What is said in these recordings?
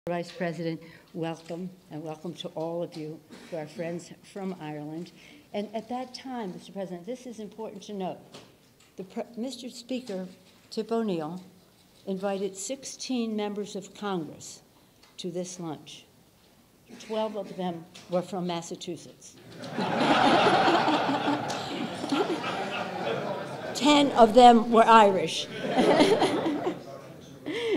Vice President, welcome, and welcome to all of you, to our friends from Ireland. And at that time, Mr. President, this is important to note. Mr. Speaker Tip O'Neill invited 16 members of Congress to this lunch. 12 of them were from Massachusetts. 10 of them were Irish.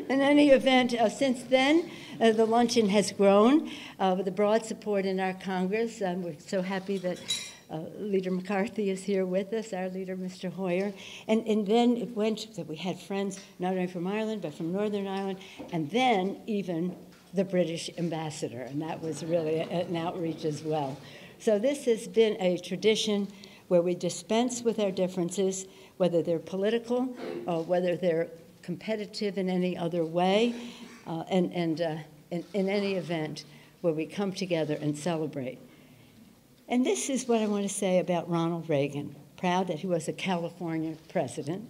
In any event, since then, the luncheon has grown with the broad support in our Congress. We're so happy that Leader McCarthy is here with us, our leader, Mr. Hoyer. And then it went that we had friends not only from Ireland, but from Northern Ireland, and then even the British ambassador, and that was really an outreach as well. So this has been a tradition where we dispense with our differences, whether they're political or whether they're competitive in any other way, and in any event where we come together and celebrate. And this is what I want to say about Ronald Reagan, proud that he was a California president.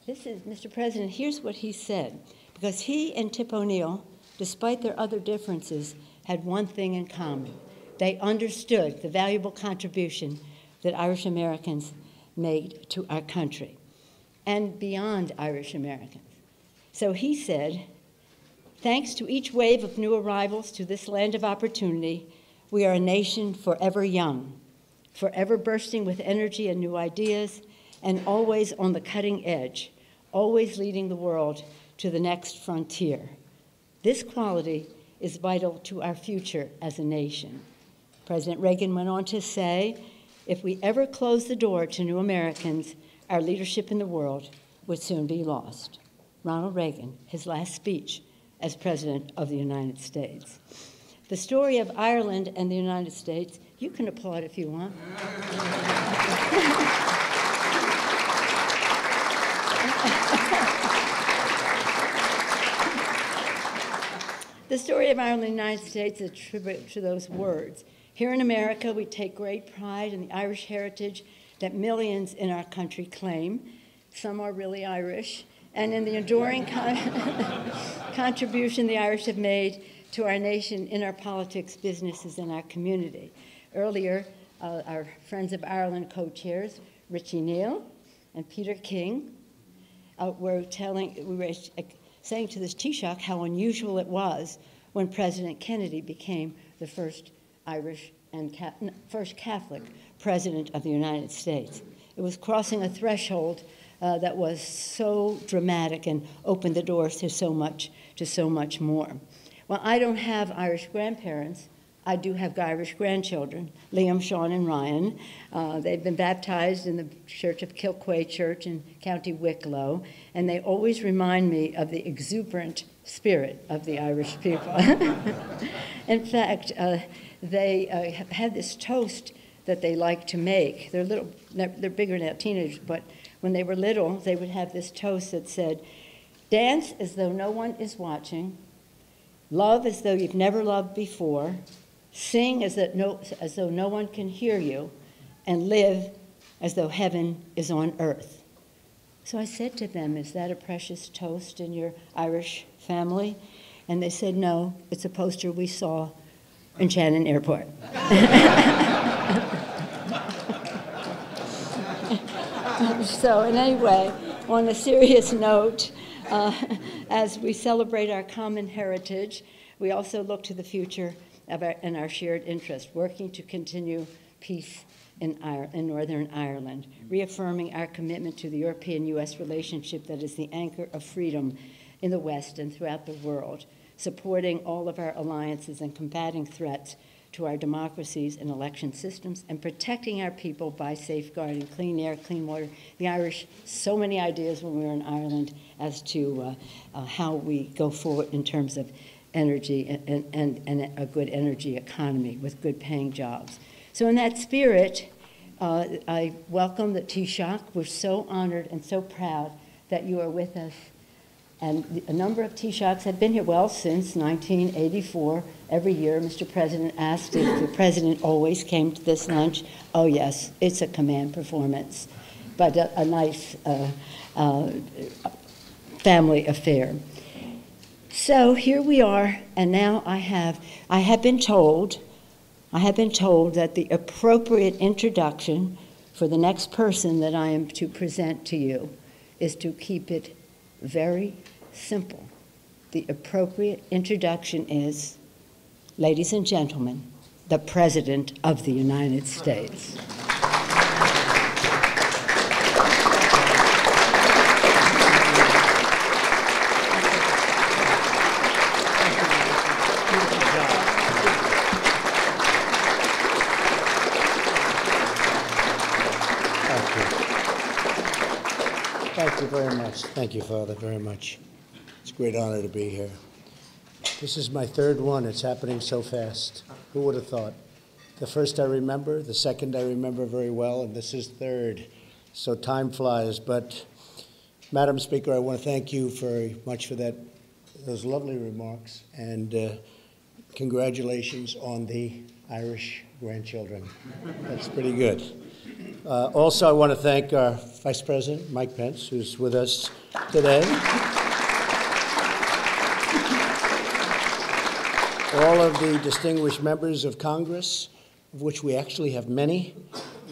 This is, Mr. President, here's what he said, because he and Tip O'Neill, despite their other differences, had one thing in common. They understood the valuable contribution that Irish Americans made to our country, and beyond Irish Americans. So he said, thanks to each wave of new arrivals to this land of opportunity, we are a nation forever young, forever bursting with energy and new ideas, and always on the cutting edge, always leading the world to the next frontier. This quality is vital to our future as a nation. President Reagan went on to say, if we ever close the door to new Americans, our leadership in the world would soon be lost. Ronald Reagan, his last speech as President of the United States. The story of Ireland and the United States, you can applaud if you want. The story of Ireland and the United States is a tribute to those words. Here in America, we take great pride in the Irish heritage that millions in our country claim. Some are really Irish, and in the enduring contribution the Irish have made to our nation in our politics, businesses, and our community. Earlier, our Friends of Ireland co-chairs, Richie Neal and Peter King, were saying to this Taoiseach how unusual it was when President Kennedy became the first Irish and first Catholic president of the United States. It was crossing a threshold that was so dramatic and opened the doors to so much more. Well, I don't have Irish grandparents. I do have Irish grandchildren, Liam, Sean, and Ryan. They've been baptized in the Church of Kilquay Church in County Wicklow, and they always remind me of the exuberant spirit of the Irish people. In fact, they have had this toast that they like to make. They're bigger now, teenagers, but when they were little, they would have this toast that said, dance as though no one is watching, love as though you've never loved before, sing as though no one can hear you, and live as though heaven is on earth. So I said to them, is that a precious toast in your Irish family? And they said, no, it's a poster we saw in Shannon Airport. So in any way, on a serious note, as we celebrate our common heritage, we also look to the future and our shared interest, working to continue peace in Northern Ireland, reaffirming our commitment to the European-U.S. relationship that is the anchor of freedom in the West and throughout the world, supporting all of our alliances and combating threats to our democracies and election systems, and protecting our people by safeguarding clean air, clean water. The Irish, so many ideas when we were in Ireland as to how we go forward in terms of energy and a good energy economy with good paying jobs. So in that spirit, I welcome the Taoiseach. We're so honored and so proud that you are with us. And a number of Taoiseachs have been here, well, since 1984. Every year, Mr. President asked if the President always came to this lunch. Oh, yes, it's a command performance, but a nice family affair. So here we are, and now I have been told that the appropriate introduction for the next person that I am to present to you is to keep it very simple. The appropriate introduction is, ladies and gentlemen, the President of the United States. Thank you very much. Thank you, Father, very much. It's a great honor to be here. This is my third one. It's happening so fast. Who would have thought? The first I remember, the second I remember very well, and this is third. So time flies. But, Madam Speaker, I want to thank you very much for those lovely remarks, and congratulations on the Irish grandchildren. That's pretty good. Also, I want to thank our Vice President, Mike Pence, who's with us today. All of the distinguished members of Congress, of which we actually have many,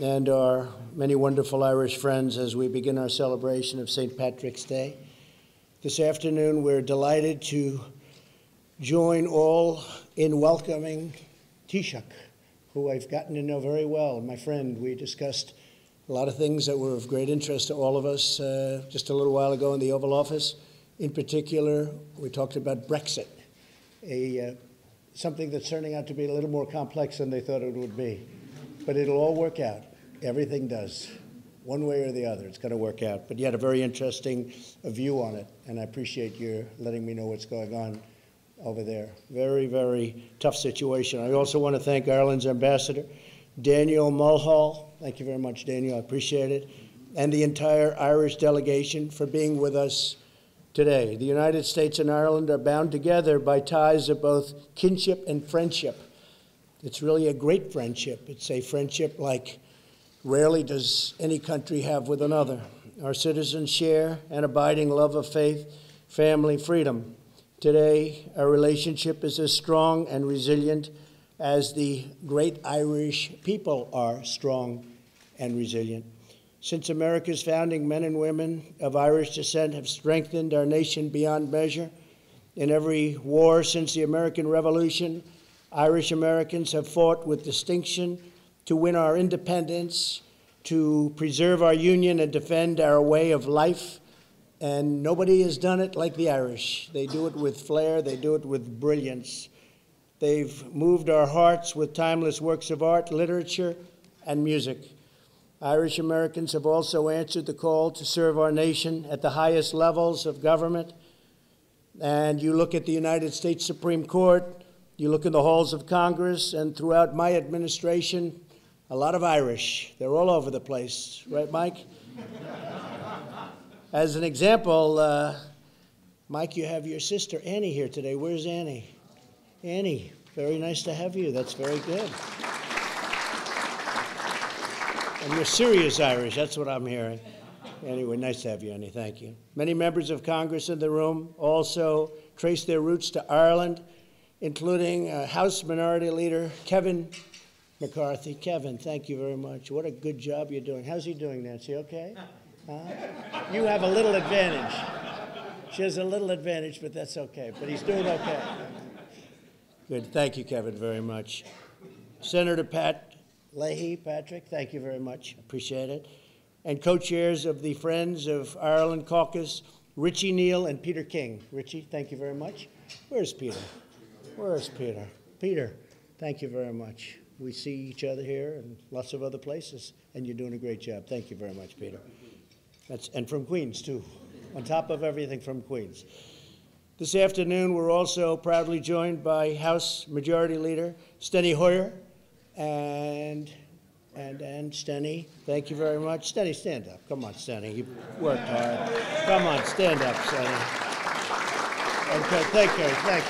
and our many wonderful Irish friends as we begin our celebration of St. Patrick's Day. This afternoon, we're delighted to join all in welcoming Taoiseach, who I've gotten to know very well, my friend. We discussed a lot of things that were of great interest to all of us just a little while ago in the Oval Office. In particular, we talked about Brexit, something that's turning out to be a little more complex than they thought it would be. But it'll all work out. Everything does. One way or the other, it's going to work out. But you had a very interesting view on it, and I appreciate your letting me know what's going on over there. Very, very tough situation. I also want to thank Ireland's ambassador, Daniel Mulhall. Thank you very much, Daniel. I appreciate it. And the entire Irish delegation for being with us today. The United States and Ireland are bound together by ties of both kinship and friendship. It's really a great friendship. It's a friendship like rarely does any country have with another. Our citizens share an abiding love of faith, family, freedom. Today, our relationship is as strong and resilient as the great Irish people are strong and resilient. Since America's founding, men and women of Irish descent have strengthened our nation beyond measure. In every war since the American Revolution, Irish Americans have fought with distinction to win our independence, to preserve our union and defend our way of life. And nobody has done it like the Irish. They do it with flair. They do it with brilliance. They've moved our hearts with timeless works of art, literature, and music. Irish Americans have also answered the call to serve our nation at the highest levels of government. And you look at the United States Supreme Court, you look in the halls of Congress, and throughout my administration, a lot of Irish. They're all over the place. Right, Mike? As an example, Mike, you have your sister Annie here today. Where's Annie? Annie, very nice to have you. That's very good. And you're serious Irish. That's what I'm hearing. Anyway, nice to have you, Annie. Thank you. Many members of Congress in the room also trace their roots to Ireland, including House Minority Leader Kevin McCarthy. Kevin, thank you very much. What a good job you're doing. How's he doing, Nancy? Okay? You have a little advantage. She has a little advantage, but that's okay. But he's doing okay. Good. Thank you, Kevin, very much. Senator Leahy, Patrick, thank you very much. Appreciate it. And co-chairs of the Friends of Ireland Caucus, Richie Neal and Peter King. Richie, thank you very much. Where's Peter? Where's Peter? Peter, thank you very much. We see each other here and lots of other places, and you're doing a great job. Thank you very much, Peter. And from Queens, too, on top of everything from Queens. This afternoon, we're also proudly joined by House Majority Leader Steny Hoyer. And Steny, thank you very much. Steny, stand up. Come on, Steny. You worked hard. Come on, stand up, Steny. Okay, thank you, Steny.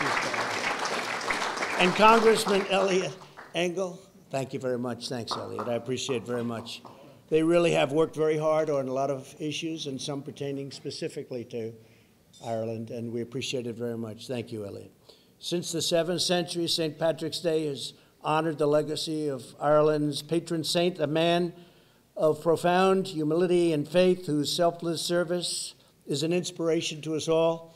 And Congressman Eliot Engel, thank you very much. Thanks, Eliot. I appreciate it very much. They really have worked very hard on a lot of issues, and some pertaining specifically to Ireland, and we appreciate it very much. Thank you, Elliot. Since the 7th century, St. Patrick's Day has honored the legacy of Ireland's patron saint, a man of profound humility and faith whose selfless service is an inspiration to us all.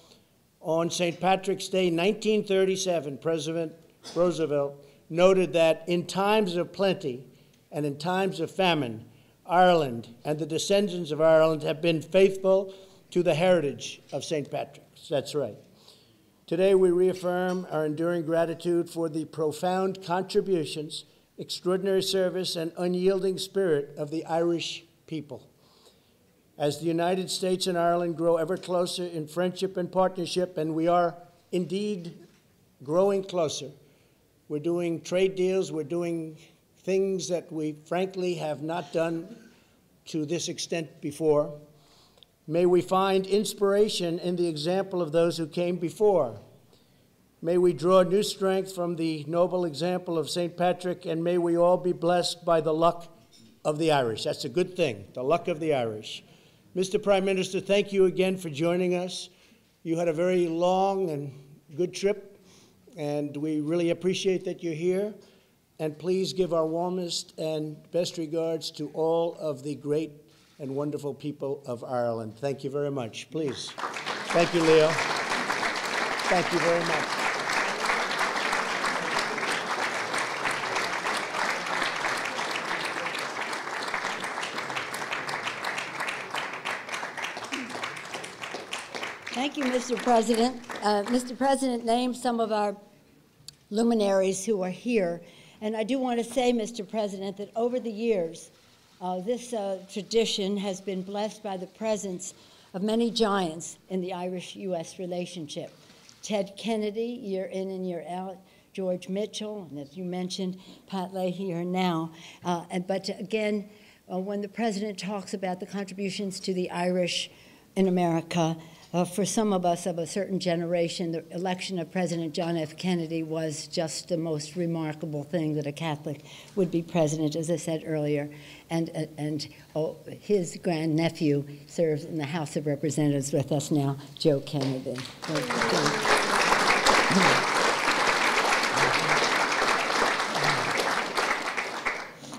On St. Patrick's Day, 1937, President Roosevelt noted that in times of plenty and in times of famine, Ireland and the descendants of Ireland have been faithful to the heritage of St. Patrick's. That's right. Today, we reaffirm our enduring gratitude for the profound contributions, extraordinary service, and unyielding spirit of the Irish people. As the United States and Ireland grow ever closer in friendship and partnership, and we are indeed growing closer, we're doing trade deals, we're doing things that we frankly have not done to this extent before. May we find inspiration in the example of those who came before. May we draw new strength from the noble example of St. Patrick, and may we all be blessed by the luck of the Irish. That's a good thing, the luck of the Irish. Mr. Prime Minister, thank you again for joining us. You had a very long and good trip, and we really appreciate that you're here. And please give our warmest and best regards to all of the great and wonderful people of Ireland. Thank you very much. Please. Thank you, Leo. Thank you very much. Thank you, Mr. President. Mr. President named some of our luminaries who are here. And I do want to say, Mr. President, that over the years, this tradition has been blessed by the presence of many giants in the Irish-U.S. relationship. Ted Kennedy, year in and year out, George Mitchell, and as you mentioned, Pat Leahy here now. But again, when the President talks about the contributions to the Irish in America, for some of us of a certain generation, the election of President John F. Kennedy was just the most remarkable thing that a Catholic would be president, as I said earlier. And his grandnephew serves in the House of Representatives with us now, Joe Kennedy.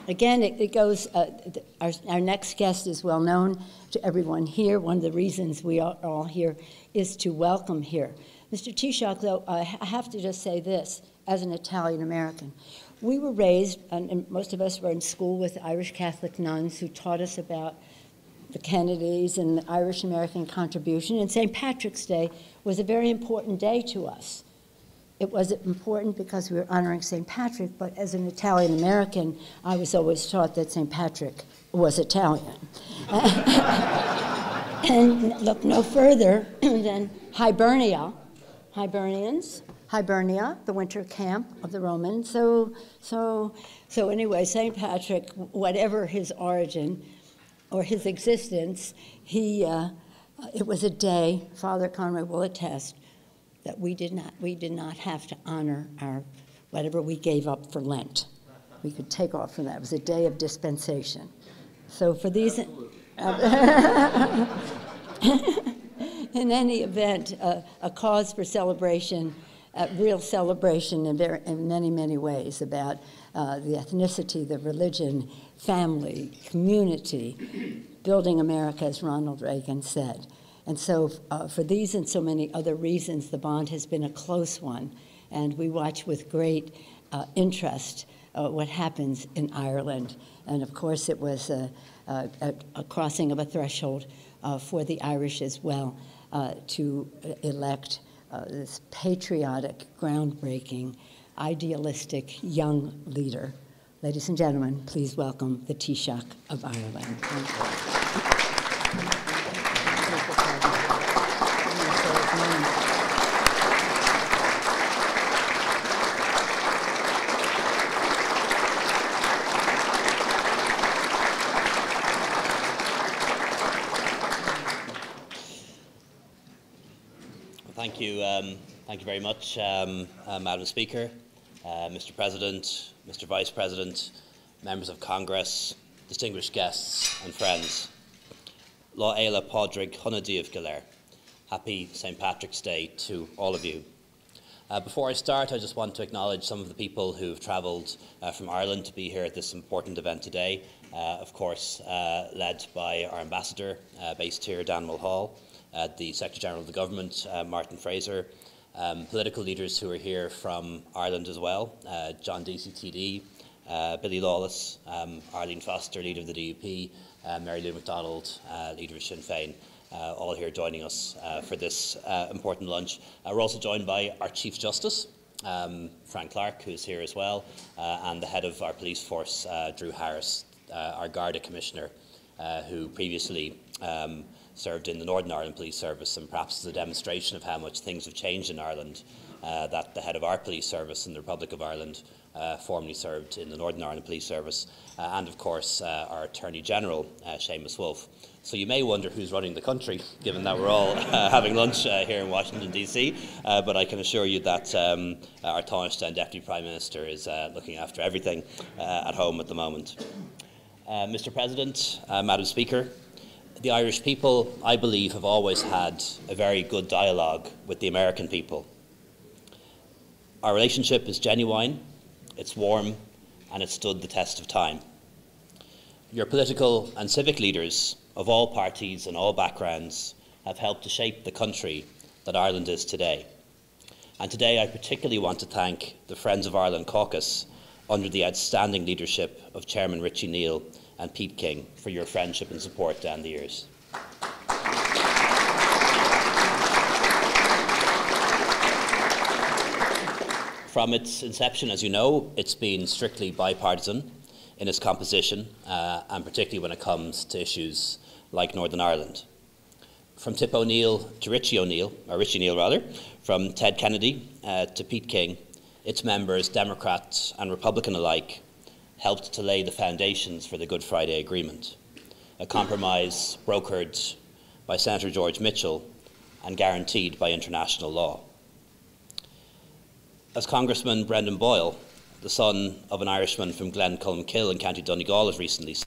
Again, it goes, our next guest is well known to everyone here. One of the reasons we are all here is to welcome here. Mr. Taoiseach, though, I have to just say this, as an Italian-American. We were raised, and most of us were in school with Irish Catholic nuns who taught us about the Kennedys and the Irish-American contribution, and St. Patrick's Day was a very important day to us. It wasn't important because we were honoring St. Patrick, but as an Italian-American, I was always taught that St. Patrick was Italian. And look no further than Hibernia, the winter camp of the Romans. So anyway, St. Patrick, whatever his origin or his existence, it was a day, Father Conroy will attest, that we did not have to honor whatever we gave up for Lent. We could take off from that. It was a day of dispensation. So for these, in any event, a cause for celebration, a real celebration in many, many ways about the ethnicity, the religion, family, community, building America, as Ronald Reagan said. And so for these and so many other reasons, the bond has been a close one, and we watch with great interest what happens in Ireland. And of course, it was a crossing of a threshold for the Irish as well to elect this patriotic, groundbreaking, idealistic young leader. Ladies and gentlemen, please welcome the Taoiseach of Ireland. Thank you very much, Madam Speaker, Mr. President, Mr. Vice President, members of Congress, distinguished guests and friends. Lá Éile Pádraig Honadíomh Galer. Happy St. Patrick's Day to all of you. Before I start, I just want to acknowledge some of the people who've travelled from Ireland to be here at this important event today. Of course, led by our ambassador based here, Dan Mulhall, the Secretary General of the Government, Martin Fraser, political leaders who are here from Ireland as well, John Deasy TD, Billy Lawless, Arlene Foster, leader of the DUP, Mary Lou MacDonald, leader of Sinn Féin, all here joining us for this important lunch. We're also joined by our Chief Justice, Frank Clark, who's here as well, and the head of our police force, Drew Harris, our Garda Commissioner, who previously served in the Northern Ireland Police Service, and perhaps as a demonstration of how much things have changed in Ireland, that the head of our police service in the Republic of Ireland formerly served in the Northern Ireland Police Service, and of course our Attorney General, Seamus Wolfe. So you may wonder who's running the country, given that we're all having lunch here in Washington DC, but I can assure you that our Taoiseach and Deputy Prime Minister is looking after everything at home at the moment. Mr. President, Madam Speaker, the Irish people, I believe, have always had a very good dialogue with the American people. Our relationship is genuine, it's warm, and it's stood the test of time. Your political and civic leaders of all parties and all backgrounds have helped to shape the country that Ireland is today. And today I particularly want to thank the Friends of Ireland caucus under the outstanding leadership of Chairman Richie Neal and Pete King for your friendship and support down the years. From its inception, as you know, it's been strictly bipartisan in its composition, and particularly when it comes to issues like Northern Ireland. From Tip O'Neill to Richie O'Neill, or Richie Neal rather, from Ted Kennedy to Pete King, its members, Democrats and Republican alike, helped to lay the foundations for the Good Friday Agreement, a compromise brokered by Senator George Mitchell and guaranteed by international law. As Congressman Brendan Boyle, the son of an Irishman from Glenculmkill in County Donegal, has recently said,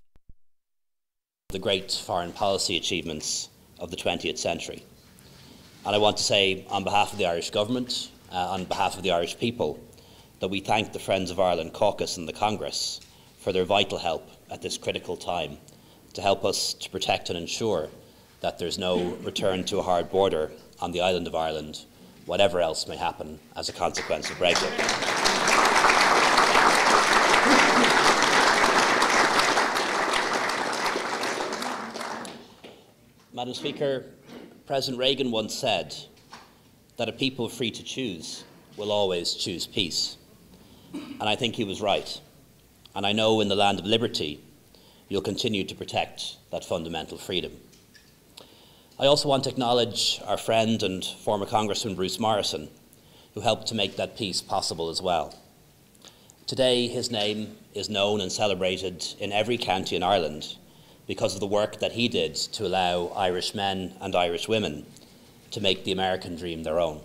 the great foreign policy achievements of the 20th century. And I want to say, on behalf of the Irish government, on behalf of the Irish people, that we thank the Friends of Ireland caucus and the Congress for their vital help at this critical time to help us to protect and ensure that there's no return to a hard border on the island of Ireland, whatever else may happen as a consequence of Brexit. Madam Speaker, President Reagan once said that a people free to choose will always choose peace. And I think he was right. And I know in the land of liberty, you'll continue to protect that fundamental freedom. I also want to acknowledge our friend and former Congressman Bruce Morrison, who helped to make that peace possible as well. Today, his name is known and celebrated in every county in Ireland because of the work that he did to allow Irish men and Irish women to make the American dream their own.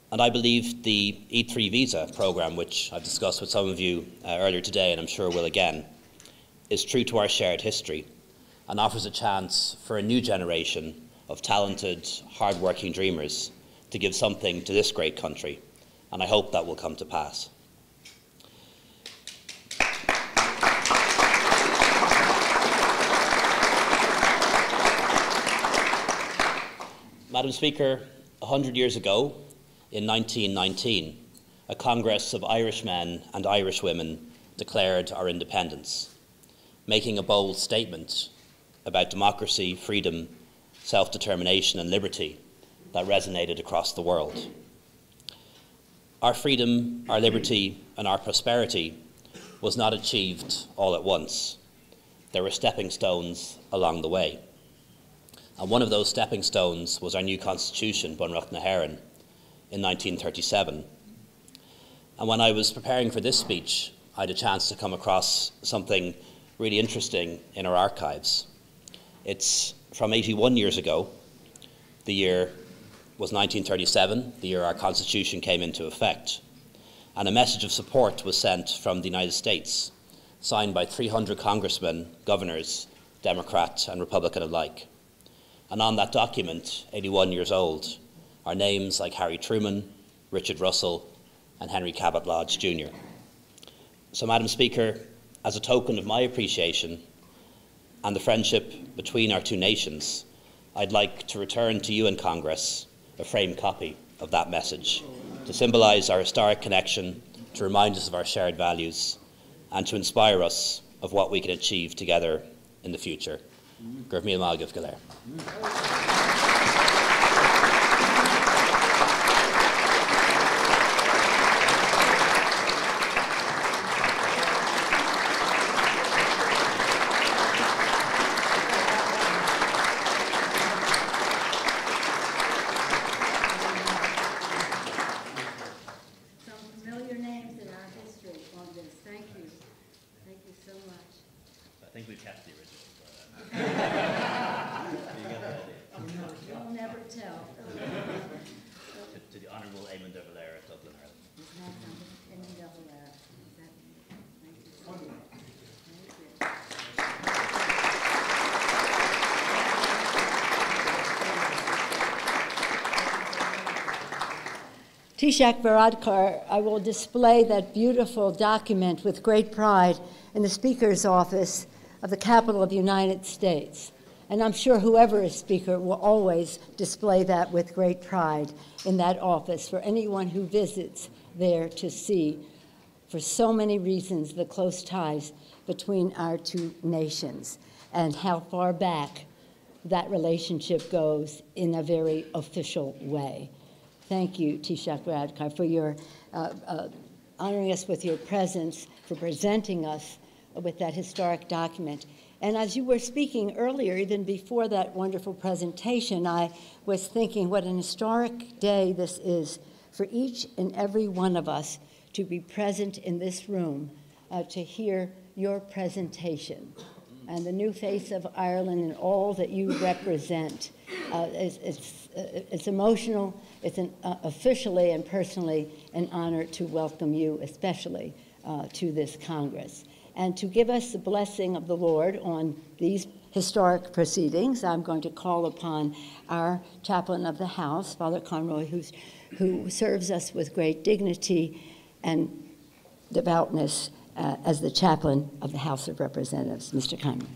And I believe the E3 visa programme, which I've discussed with some of you earlier today, and I'm sure will again, is true to our shared history and offers a chance for a new generation of talented, hard-working dreamers to give something to this great country, and I hope that will come to pass. Madam Speaker, 100 years ago, in 1919, a Congress of Irishmen and Irish women declared our independence, making a bold statement about democracy, freedom, self-determination and liberty that resonated across the world. Our freedom, our liberty and our prosperity was not achieved all at once. There were stepping stones along the way. And one of those stepping stones was our new constitution, Bunreacht na hÉireann, in 1937. And when I was preparing for this speech, I had a chance to come across something really interesting in our archives. It's from 81 years ago. The year was 1937, the year our Constitution came into effect. And a message of support was sent from the United States, signed by 300 congressmen, governors, Democrat and Republican alike. And on that document, 81 years old, are names like Harry Truman, Richard Russell, and Henry Cabot Lodge Jr. So, Madam Speaker, as a token of my appreciation and the friendship between our two nations, I'd like to return to you in Congress a framed copy of that message to symbolise our historic connection, to remind us of our shared values, and to inspire us of what we can achieve together in the future. Gurf míle maith go léir. I think we've kept the original. You'll never tell. To the Honourable Eamon de Valera of Dublin, Ireland. Thank you so much. Taoiseach Varadkar, I will display that beautiful document with great pride in the Speaker's office of the Capitol of the United States. And I'm sure whoever is Speaker will always display that with great pride in that office for anyone who visits there to see, for so many reasons, the close ties between our two nations and how far back that relationship goes in a very official way. Thank you, Taoiseach Varadkar, for your honoring us with your presence, for presenting us with that historic document. And as you were speaking earlier, even before that wonderful presentation, I was thinking what an historic day this is for each and every one of us to be present in this room to hear your presentation and the new face of Ireland and all that you represent. It's emotional. It's officially and personally an honor to welcome you, especially to this Congress. And to give us the blessing of the Lord on these historic proceedings, I'm going to call upon our chaplain of the House, Father Conroy, who serves us with great dignity and devoutness as the chaplain of the House of Representatives. Mr. Conroy.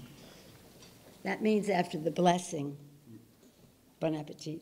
That means after the blessing, bon appetit.